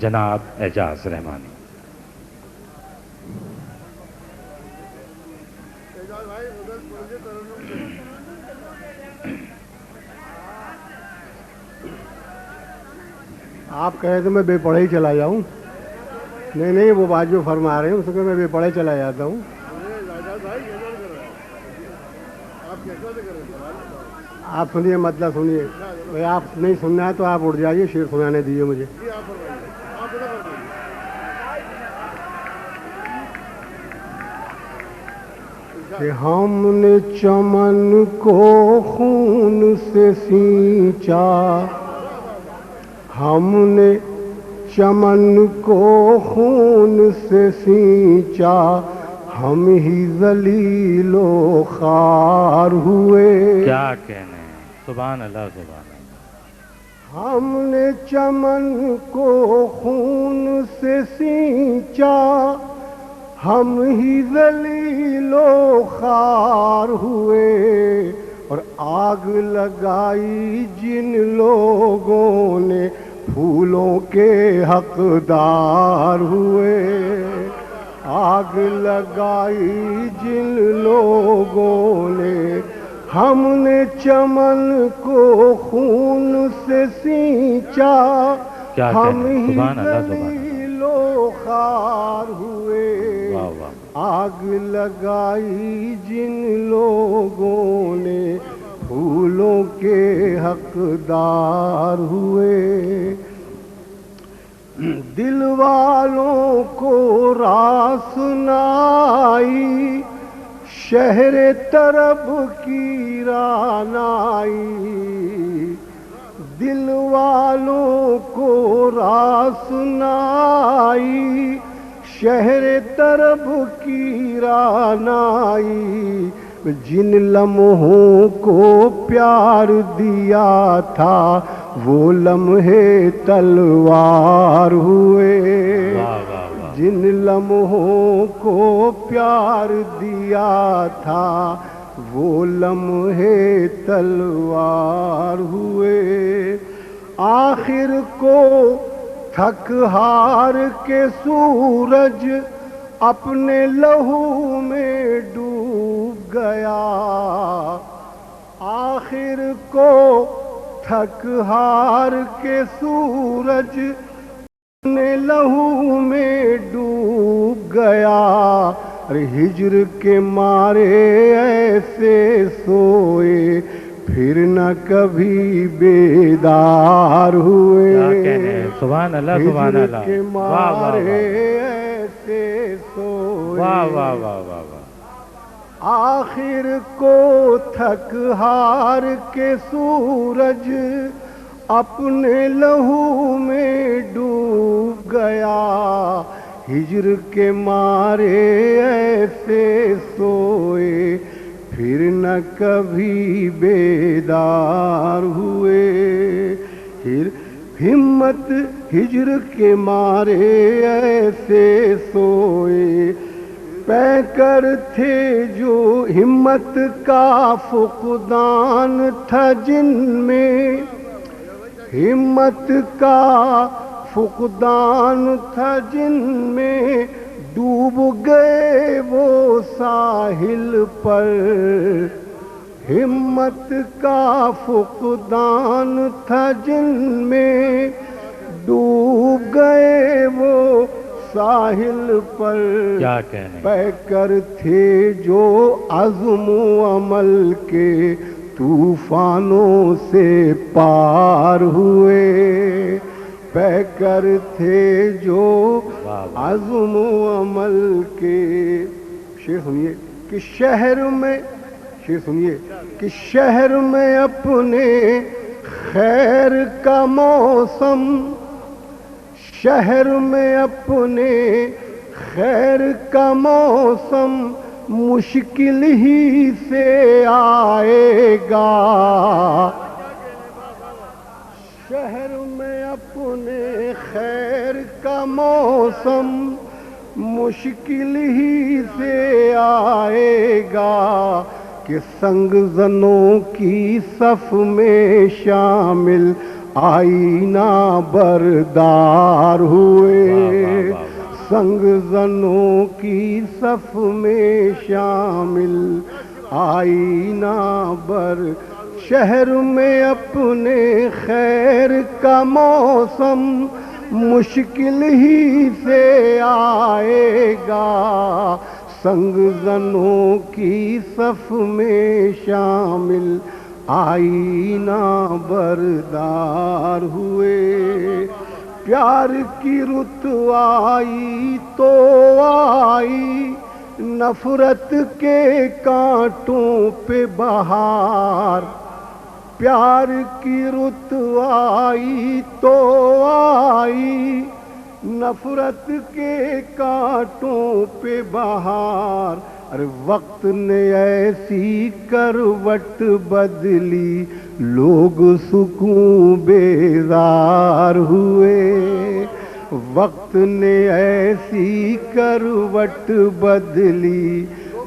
جناب اعجاز رحمانی۔ آپ کہے تو میں بے پڑھے ہی چلا جاؤں؟ نہیں وہ بات جو فرما رہے ہیں اس کو میں بے پڑھے چلا جاتا ہوں۔ آپ سنیے، مطلب سنیے بھائی، آپ نہیں سننا ہے تو آپ اٹھ جائیے، شعر سنانے دیجیے مجھے۔ کہ ہم نے چمن کو خون سے سینچا، ہم نے چمن کو خون سے سینچا، ہم ہی ذلیل و خوار ہوئے۔ کیا کہنے، سبحان اللہ سبحان اللہ۔ ہم نے چمن کو خون سے سینچا، ہم ہی ذلیل و خوار ہوئے، اور آگ لگائی جن لوگوں نے پھولوں کے حقدار ہوئے، آگ لگائی جن لوگوں نے، ہم نے چمن کو خون سے سینچا، ہم ہی ذلیل و خوار ہوئے، آگ لگائی جن لوگوں نے پھولوں کے حقدار ہوئے۔ دل والوں کو راس نہ آئی، شہر طرب کی رعنائی، دل والوں کو راس نہ آئی، شہر طرب کی رعنائی، جن لمحوں کو پیار دیا تھا وہ لمحے تلوار ہوئے، جن لمحوں کو پیار دیا تھا وہ لمحے تلوار ہوئے۔ آخر کو تھک ہار کے سورج اپنے لہو میں ڈوب گیا، آخر کو تھک ہار کے سورج اپنے لہو میں ڈوب گیا، ارے ہجر کے مارے ایسے سوئے پھر نہ کبھی بیدار ہوئے، سبحان اللہ سبحان اللہ۔ ہجر کے مارے ایسے سوئے، واہ واہ واہ واہ واہ۔ آخر کو تھک ہار کے سورج اپنے لہو میں ڈوب گیا، ہجر کے مارے ایسے سوئے پھر نہ کبھی بیدار ہوئے، ہمت ہجر کے مارے ایسے سوئے، پے کر تھے جو ہمت کا فقدان تھا جن میں، ہمت کا فقدان تھا جن میں، ڈوب گئے وہ ساحل پر، ہمت کا فقدان تھا جن میں، ڈوب گئے وہ ساحل پر، کیا کہنے، پے کر تھے جو عزم و عمل کے طوفانوں سے پار ہوئے، پے کر تھے جو عزم و عمل کے، شعر سنیے کہ شہر میں، شعر سنیے کہ شہر میں اپنے خیر کا موسم، شہر میں اپنے خیر کا موسم مشکل ہی سے آئے گا، شہر میں اپنے خیر کا موسم مشکل ہی سے آئے گا، کہ سنگ زنوں کی صف میں شامل آئینہ بردار ہوئے، سنگ زنوں کی صف میں شامل آئینہ بر شہر میں اپنے خیر کا موسم مشکل ہی سے آئے گا، سنگ زنوں کی صف میں شامل آئینہ بردار ہوئے، پیار کی رت آئی تو آئی، نفرت کے کانٹوں پہ بہار، پیار کی رت آئی تو آئی، نفرت کے کانٹوں پہ بہار، ارے وقت نے ایسی کروٹ بدلی، لوگ سکون بیزار ہوئے، وقت نے ایسی کروٹ بدلی،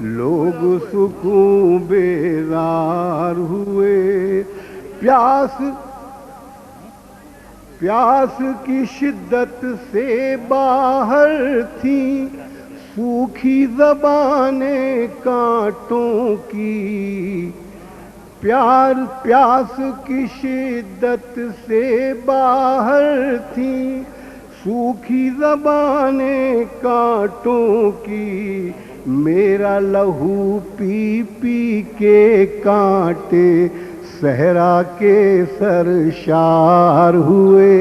لوگ سکون بیزار ہوئے، پیاس کی شدت سے باہر تھیں سوکھی زبانیں کانٹوں کی، پیاس کی شدت سے باہر تھیں سوکھی زبانیں کانٹوں کی، میرا لہو پی پی کے کانٹے صحرا کے سرشار ہوئے،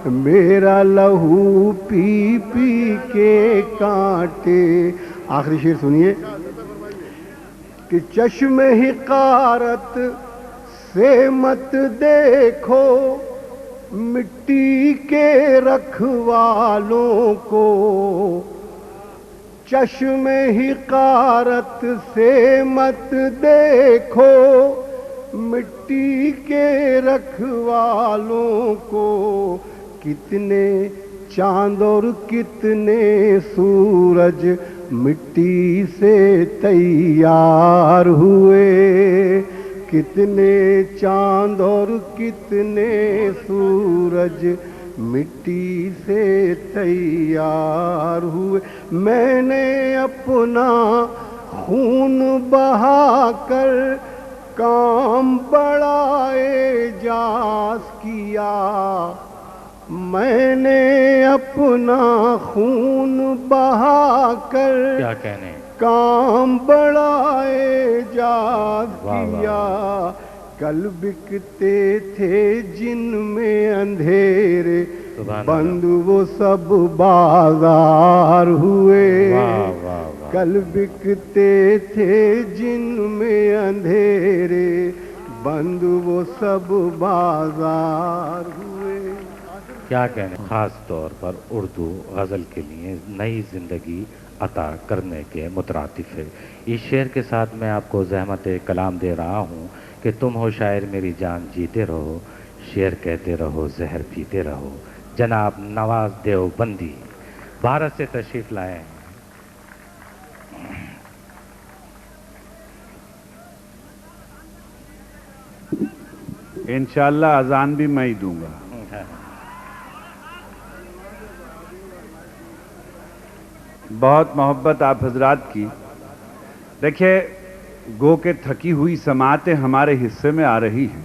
میرا لہو پی پی کے کانٹے۔ آخری شعر سنیے کہ چشم حقارت سے مت دیکھو مٹی کے رکھوالوں کو، چشم حقارت سے مت دیکھو مٹی کے رکھوالوں کو، کتنے چاند اور کتنے سورج مٹی سے تیار ہوئے، کتنے چاند اور کتنے سورج مٹی سے تیار ہوئے، میں نے اپنا خون بہا کر کام بڑا اعجاز کیا، میں نے اپنا خون بہا کر کیا کہنے کام بڑا اعجاز کیا، کل بکتے تھے جن میں اندھیرے بند وہ سب بازار ہوئے، کل بکتے تھے جن میں اندھیرے بند وہ سب بازار ہوئے۔ کیا کہنے، خاص طور پر اردو غزل کے لیے نئی زندگی عطا کرنے کے مترادف ہے۔ اس شعر کے ساتھ میں آپ کو زحمت کلام دے رہا ہوں کہ تم ہو شاعر میری جان جیتے رہو، شعر کہتے رہو زہر پیتے رہو۔ جناب نواز دیوبندی بھارت سے تشریف لائے ہیں۔ انشاءاللہ اذان بھی میں ہی دوں گا۔ بہت محبت آپ حضرات کی۔ دیکھیں، گو کہ تھکی ہوئی سماعتیں ہمارے حصے میں آ رہی ہیں،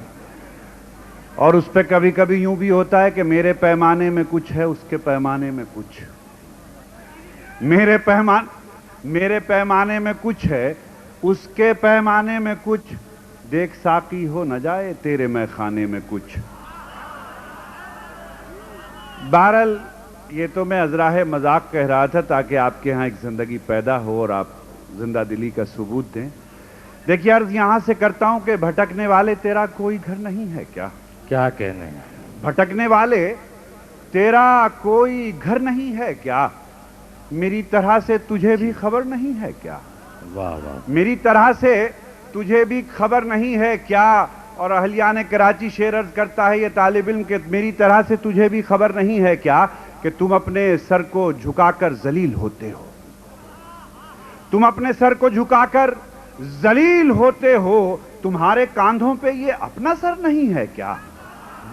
اور اس پہ کبھی کبھی یوں بھی ہوتا ہے کہ میرے پیمانے میں کچھ ہے، اس کے پیمانے میں کچھ، میرے پیمانے میں کچھ ہے، اس کے پیمانے میں کچھ، دیکھ ساقی ہو نہ جائے تیرے میں خانے میں کچھ۔ بہرحال یہ تو میں ازراہ مذاق کہہ رہا تھا تاکہ آپ کے ہاں ایک زندگی پیدا ہو اور آپ زندہ دلی کا ثبوت دیں۔ دیکھیے عرض یہاں سے کرتا ہوں کہ بھٹکنے والے تیرا کوئی گھر نہیں ہے کیا؟ کیا کہنے، بھٹکنے والے تیرا کوئی گھر نہیں ہے کیا؟ میری طرح سے تجھے بھی خبر نہیں ہے کیا؟ واہ واہ، میری طرح سے تجھے بھی خبر نہیں ہے کیا؟ اور اہلیان کراچی شعر عرض کرتا ہے یہ طالب علم کہ میری طرح سے تجھے بھی خبر نہیں ہے کیا کہ تم اپنے سر کو جھکا کر ذلیل ہوتے ہو، تم اپنے سر کو جھکا کر ذلیل ہوتے ہو، تمہارے کاندھوں پہ یہ اپنا سر نہیں ہے کیا؟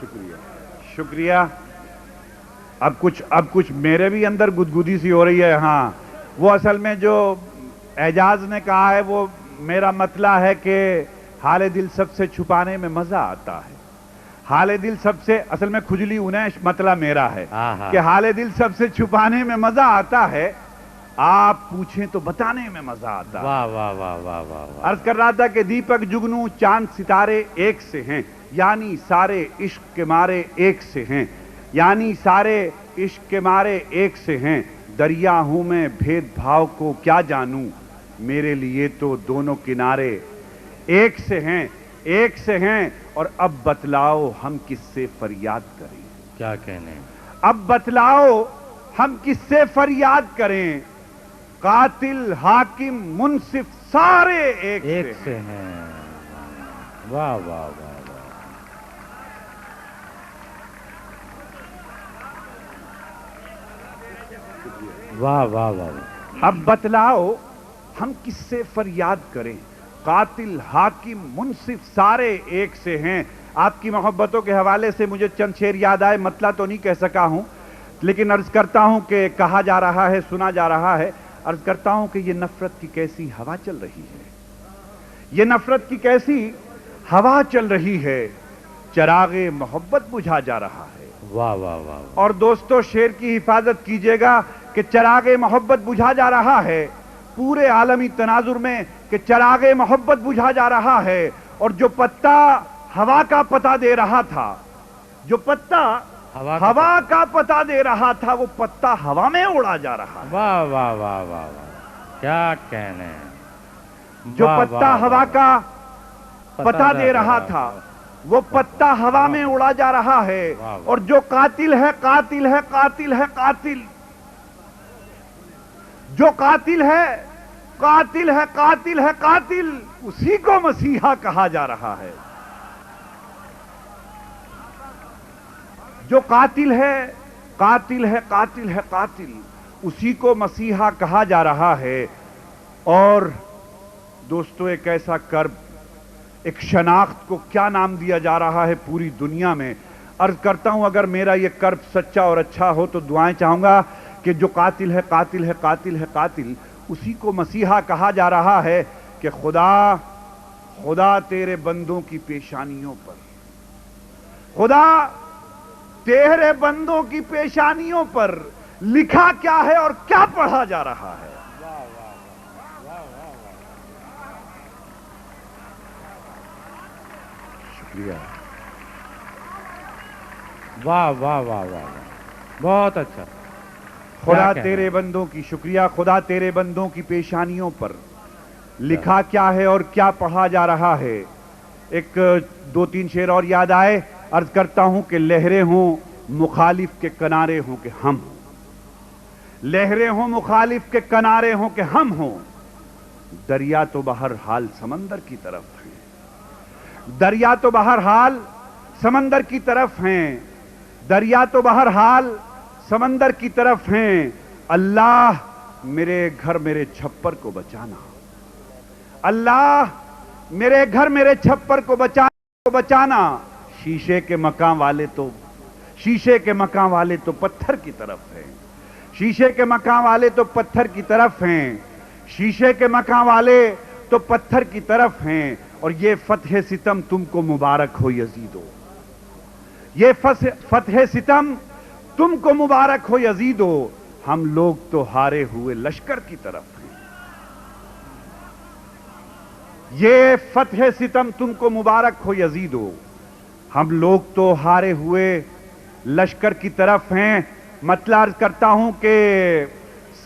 شکریہ شکریہ. اب کچھ میرے بھی اندر گدگدی سی ہو رہی ہے. ہاں وہ اصل میں جو اعجاز نے کہا ہے وہ میرا مطلع ہے کہ حال دل سب سے چھپانے میں مزہ آتا ہے. حال دل سب سے اصل میں کھجلی انہیں مطلع میرا ہے کہ حال دل سب سے چھپانے میں مزہ آتا ہے, آپ پوچھیں تو بتانے میں مزہ آتا ہے. واہ واہ واہ واہ واہ. عرض کر رہا تھا کہ دیپک جگنو چاند ستارے ایک سے ہیں, یعنی سارے عشق کے مارے ایک سے ہیں, یعنی سارے عشق کے مارے ایک سے ہیں. دریا ہوں میں بھید بھاؤ کو کیا جانوں, میرے لیے تو دونوں کنارے ایک سے ہیں, ایک سے ہیں. اور اب بتلاؤ ہم کس سے فریاد کریں. کیا کہنے. اب بتلاؤ ہم کس سے فریاد کریں, قاتل حاکم منصف سارے ایک سے ہیں. واہ واہ واہ واہ. واہ واہ واہ. اب بتلاؤ ہم کس سے فریاد کریں, قاتل حاکم منصف سارے ایک سے ہیں. آپ کی محبتوں کے حوالے سے مجھے چند شعر یاد آئے, مطلع تو نہیں کہہ سکا ہوں لیکن عرض کرتا ہوں کہ کہا جا رہا ہے, سنا جا رہا ہے. عرض کرتا ہوں کہ یہ نفرت کی کیسی ہوا چل رہی ہے, یہ نفرت کی کیسی ہوا چل رہی ہے, چراغ محبت بجھا جا رہا ہے. واہ واہ واہ. اور دوستو شعر کی حفاظت کیجئے گا کہ چراغ محبت بجھا جا رہا ہے پورے عالمی تناظر میں, کہ چراغ محبت بجھا جا رہا ہے. اور جو پتا ہوا کا پتہ دے رہا تھا, جو پتا ہوا کا پتہ دے رہا تھا, وہ پتا ہوا میں اڑا جا رہا ہے. واہ واہ واہ واہ. کیا کہنے. جو پتا ہوا کا پتہ دے رہا تھا وہ پتا ہوا میں اڑا جا رہا ہے. اور جو قاتل ہے قاتل ہے قاتل ہے قاتل, جو قاتل ہے قاتل ہے قاتل ہے قاتل, اسی کو مسیحا کہا جا رہا ہے. جو قاتل ہے قاتل ہے قاتل ہے قاتل, اسی کو مسیحا کہا جا رہا ہے. اور دوستو ایک ایسا کرب, ایک شناخت کو کیا نام دیا جا رہا ہے پوری دنیا میں. عرض کرتا ہوں اگر میرا یہ کرب سچا اور اچھا ہو تو دعائیں چاہوں گا کہ جو قاتل ہے قاتل ہے قاتل ہے قاتل, اسی کو مسیحا کہا جا رہا ہے. کہ خدا خدا تیرے بندوں کی پیشانیوں پر, خدا تیرے بندوں کی پیشانیوں پر لکھا کیا ہے اور کیا پڑھا جا رہا ہے. شکریہ. واہ واہ واہ واہ. بہت اچھا. خدا تیرے بندوں کی, شکریہ, خدا تیرے بندوں کی پیشانیوں پر لکھا کیا ہے اور کیا پڑھا جا رہا ہے. ایک دو تین شعر اور یاد آئے. عرض کرتا ہوں کہ لہریں ہوں مخالف کے کنارے ہوں کہ ہم ہوں, لہریں ہوں مخالف کے کنارے ہوں کہ ہم ہوں. دریا تو بہرحال سمندر کی طرف ہیں, دریا تو بہرحال سمندر کی طرف ہیں, دریا تو بہرحال سمندر کی طرف ہیں. اللہ میرے گھر میرے چھپر کو بچانا, اللہ میرے گھر میرے چھپر کو بچانا. شیشے کے مکان والے تو, شیشے کے مکان والے تو پتھر کی طرف ہیں, شیشے کے مکان والے تو پتھر کی طرف ہیں, شیشے کے مکان والے تو پتھر کی طرف ہیں. اور یہ فتح ستم تم کو مبارک ہو یزیدو, یہ فتح ستم تم کو مبارک ہو یزیدو. ہم لوگ تو ہارے ہوئے لشکر کی طرف ہیں, یہ فتح ستم تم کو مبارک ہو یزیدو. ہم لوگ تو ہارے ہوئے لشکر کی طرف ہیں. مطلب عرض کرتا ہوں کہ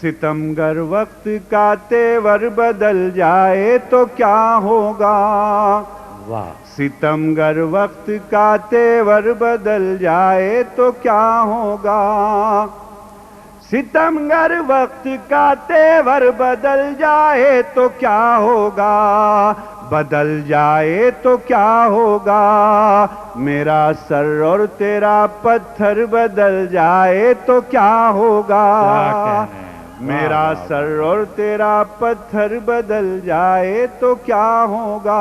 ستمگر وقت کا تیور بدل جائے تو کیا ہوگا, واہ. ستمگر وقت کا تیور بدل جائے تو کیا ہوگا, ستمگر وقت کا تیور بدل جائے تو کیا ہوگا, بدل جائے تو کیا ہوگا. میرا سر اور تیرا پتھر بدل جائے تو کیا ہوگا, میرا سر اور تیرا پتھر بدل جائے تو کیا ہوگا.